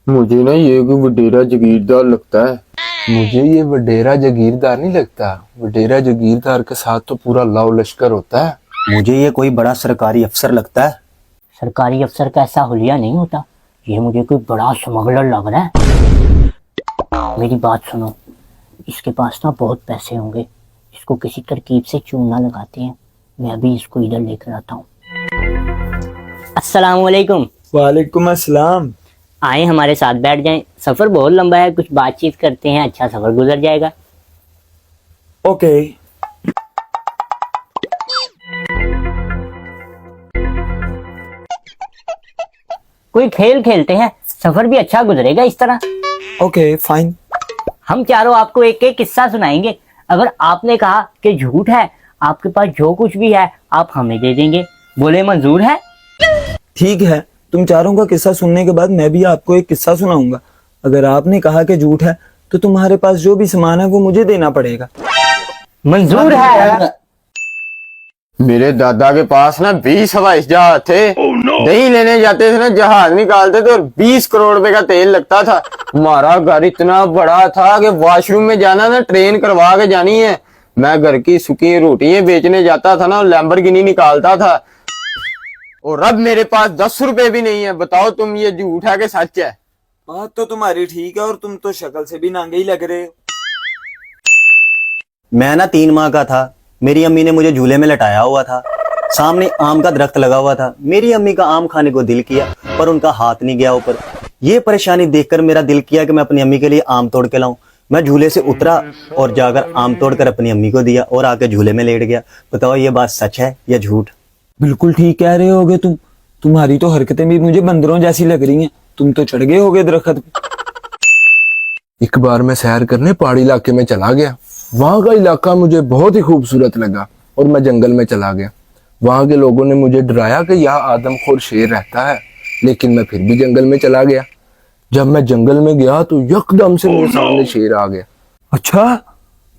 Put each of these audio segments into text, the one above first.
मुझे ना ये कोई वडेरा जागीरदार लगता है। मुझे ये वडेरा जागीरदार नहीं लगता। वडेरा जागीरदार के साथ तो पूरा लाव लश्कर होता है। मुझे ये कोई बड़ा सरकारी अफसर लगता है। सरकारी अफसर का ऐसा हुलिया नहीं होता। ये मुझे कोई बड़ा स्मगलर लग रहा है। मेरी बात सुनो, इसके पास ना बहुत पैसे होंगे। इसको किसी तरकीब से चूना लगाते हैं। मैं अभी इसको इधर लेकर आता हूँ। अस्सलाम वालेकुम। वालेकुम अस्सलाम। आए हमारे साथ बैठ जाएं। सफर बहुत लंबा है, कुछ बातचीत करते हैं, अच्छा सफर गुजर जाएगा। ओके। कोई खेल खेलते हैं, सफर भी अच्छा गुजरेगा इस तरह। Okay fine. हम चारों आपको एक एक किस्सा सुनाएंगे। अगर आपने कहा कि झूठ है, आपके पास जो कुछ भी है आप हमें दे देंगे। बोले मंजूर है? ठीक है, तुम चारों का किस्सा सुनने के बाद मैं भी आपको एक किस्सा सुनाऊंगा। अगर आपने कहा कि झूठ है तो तुम्हारे पास जो भी सामान है वो मुझे देना पड़ेगा। मंजूर है। मेरे दादा के पास ना 20 हवाई जहाज थे। दही लेने जाते थे ना, जहाज निकालते थे और 20 करोड़ रुपए का तेल लगता था। हमारा घर इतना बड़ा था कि वॉशरूम में जाना ना ट्रेन करवा के जानी है। मैं घर की सूखी रोटियां बेचने जाता था ना, लैम्बोर्गिनी निकालता था। और अब मेरे पास 10 रुपए भी नहीं है। बताओ तुम, ये झूठ है कि सच है? बात तो तुम्हारी ठीक है और तुम तो शक्ल से भी नांगे ही लग रहे हो। मैं ना 3 माह का था। मेरी अम्मी ने मुझे झूले में लटाया हुआ था। सामने आम का दरख्त लगा हुआ था। मेरी अम्मी का आम खाने को दिल किया पर उनका हाथ नहीं गया ऊपर। ये परेशानी देखकर मेरा दिल किया कि मैं अपनी अम्मी के लिए आम तोड़ के लाऊं। मैं झूले से उतरा और जाकर आम तोड़कर अपनी अम्मी को दिया और आके झूले में लेट गया। बताओ ये बात सच है या झूठ? बिल्कुल ठीक कह रहे होगे तुम। तुम्हारी तो हरकतें भी मुझे बंदरों जैसी लग रही हैं। तुम तो चढ़ गए होगे दरख्त पे। एक बार मैं सैर करने पहाड़ी इलाके में चला गया। वहां का इलाका मुझे बहुत ही खूबसूरत लगा और मैं जंगल में चला गया। वहां के लोगों ने मुझे डराया कि यहाँ आदमखोर शेर रहता है, लेकिन मैं फिर भी जंगल में चला गया। जब मैं जंगल में गया तो यकदम से मेरे सामने शेर आ गया। अच्छा,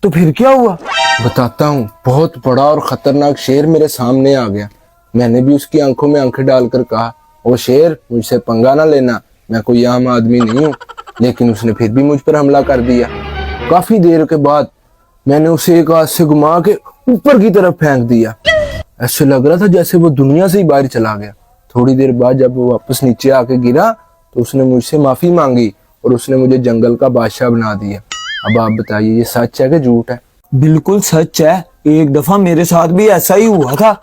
तो फिर क्या हुआ? बताता हूँ। बहुत बड़ा और खतरनाक शेर मेरे सामने आ गया। मैंने भी उसकी आंखों में आंखें डालकर कहा, ओ शेर, मुझसे पंगा ना लेना, मैं कोई आम आदमी नहीं हूँ। लेकिन उसने फिर भी मुझ पर हमला कर दिया। काफी देर के बाद मैंने उसे एक हाथ से घुमा के ऊपर की तरफ फेंक दिया। ऐसे लग रहा था जैसे वो दुनिया से ही बाहर चला गया। थोड़ी देर बाद जब वो वापस नीचे आके गिरा तो उसने मुझसे माफी मांगी और उसने मुझे जंगल का बादशाह बना दिया। अब आप बताइए, ये सच है कि झूठ है? बिल्कुल सच है। एक दफा मेरे साथ भी ऐसा ही हुआ था।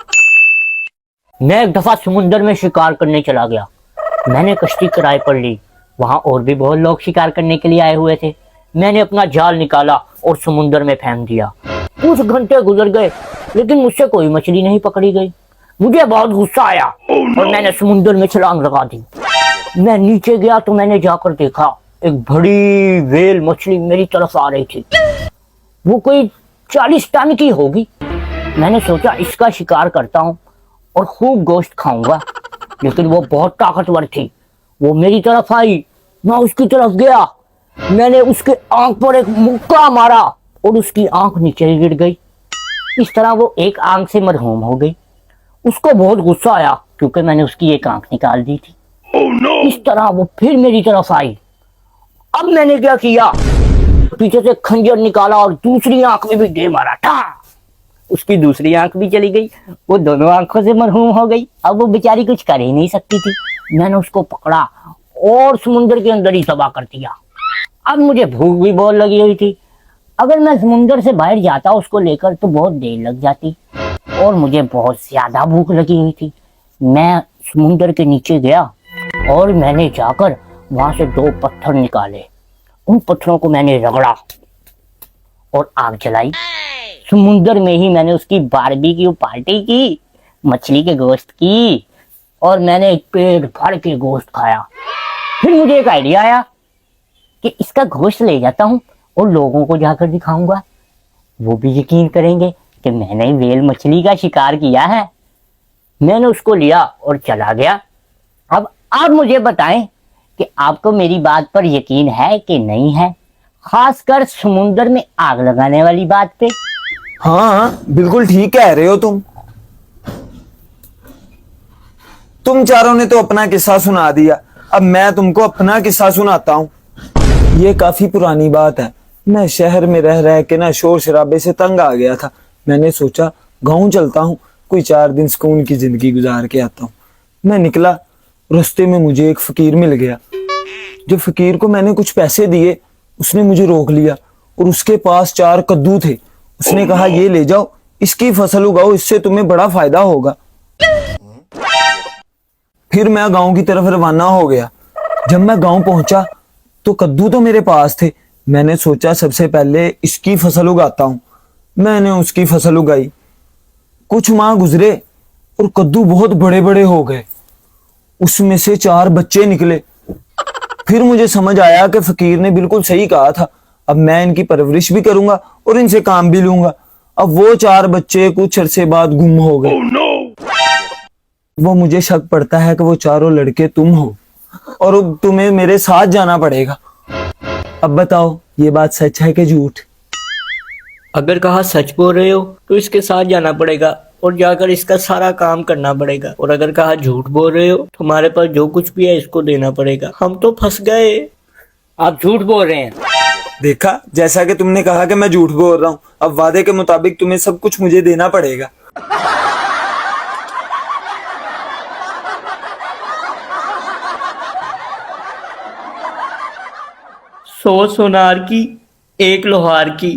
मैं एक दफा समुंदर में शिकार करने चला गया। मैंने कश्ती किराए पर ली। वहां और भी बहुत लोग शिकार करने के लिए आए हुए थे। मैंने अपना जाल निकाला और समुंदर में फेंक दिया। कुछ घंटे गुजर गए लेकिन मुझसे कोई मछली नहीं पकड़ी गई। मुझे बहुत गुस्सा आया और मैंने समुंदर में छलांग लगा दी। मैं नीचे गया तो मैंने जाकर देखा एक बड़ी व्हेल मछली मेरी तरफ आ रही थी। वो कोई 40 टन की होगी। मैंने सोचा इसका शिकार करता हूँ और खूब गोश्त खाऊंगा, लेकिन वो बहुत ताकतवर थी। वो मेरी तरफ आई, मैं उसकी तरफ गया। मैंने उसके आंख पर एक मुक्का मारा और उसकी आंख नीचे गिर गई। इस तरह वो एक आंख से मरहूम हो गई। उसको बहुत गुस्सा आया क्योंकि मैंने उसकी एक आंख निकाल दी थी। इस तरह वो फिर मेरी तरफ आई। अब मैंने क्या किया, पीछे से खंजर निकाला और दूसरी आंख में भी दे मारा था। उसकी दूसरी आंख भी चली गई। वो दोनों आंखों से मरहूम हो गई। अब वो बेचारी कुछ कर ही नहीं सकती थी। मैंने उसको पकड़ा और समुद्र के अंदर ही तबाह कर दिया। अब मुझे भूख भी बहुत लगी हुई थी। अगर मैं समुद्र से बाहर जाता उसको लेकर तो बहुत देर लग जाती और मुझे बहुत ज्यादा भूख लगी हुई थी। मैं समुद्र के नीचे गया और मैंने जाकर वहां से 2 पत्थर निकाले। उन पत्थरों को मैंने रगड़ा और आग जलाई। समुद्र में ही मैंने उसकी बारबेक्यू पार्टी की, मछली के गोश्त की और मैंने पेट भर के गोश्त खाया। फिर मुझे एक आइडिया आया कि इसका गोश्त ले जाता हूँ और लोगों को जाकर दिखाऊंगा। वो भी यकीन करेंगे कि मैंने व्हेल मछली का शिकार किया है। मैंने उसको लिया और चला गया। अब आप मुझे बताएं कि आपको मेरी बात पर यकीन है कि नहीं है, खासकर समुद्र में आग लगाने वाली बात पे। हाँ, बिल्कुल ठीक कह रहे हो तुम चारों ने तो अपना किस्सा सुना दिया। अब मैं तुमको अपना किस्सा सुनाता हूँ। ये काफी पुरानी बात है। मैं शहर में रह रह के ना शोर शराबे से तंग आ गया था। मैंने सोचा गाँव चलता हूँ, कोई 4 दिन सुकून की जिंदगी गुजार के आता हूँ। मैं निकला, रास्ते में मुझे एक फकीर मिल गया। जब फकीर को मैंने कुछ पैसे दिए, उसने मुझे रोक लिया और उसके पास 4 कद्दू थे। उसने कहा ये ले जाओ, इसकी फसल उगाओ, इससे तुम्हें बड़ा फायदा होगा। फिर मैं गांव की तरफ रवाना हो गया। जब मैं गांव पहुंचा तो कद्दू तो मेरे पास थे। मैंने सोचा सबसे पहले इसकी फसल उगाता हूं। मैंने उसकी फसल उगाई। कुछ माह गुजरे और कद्दू बहुत बड़े बड़े हो गए। उसमें से 4 बच्चे निकले। फिर मुझे समझ आया कि फकीर ने बिल्कुल सही कहा था। अब मैं इनकी परवरिश भी करूंगा और इनसे काम भी लूंगा। अब वो 4 बच्चे कुछ अरसे बाद गुम हो गए। वो मुझे शक पड़ता है कि वो चारों लड़के तुम हो और अब तुम्हें मेरे साथ जाना पड़ेगा। अब बताओ ये बात सच है कि झूठ? अगर कहा सच बोल रहे हो तो इसके साथ जाना पड़ेगा और जाकर इसका सारा काम करना पड़ेगा, और अगर कहा झूठ बोल रहे हो तो हमारे पास जो कुछ भी है इसको देना पड़ेगा। हम तो फंस गए। आप झूठ बोल रहे हैं। देखा, जैसा कि तुमने कहा कि मैं झूठ बोल रहा हूँ। अब वादे के मुताबिक तुम्हें सब कुछ मुझे देना पड़ेगा। सौ सोनार की, 1 लोहार की।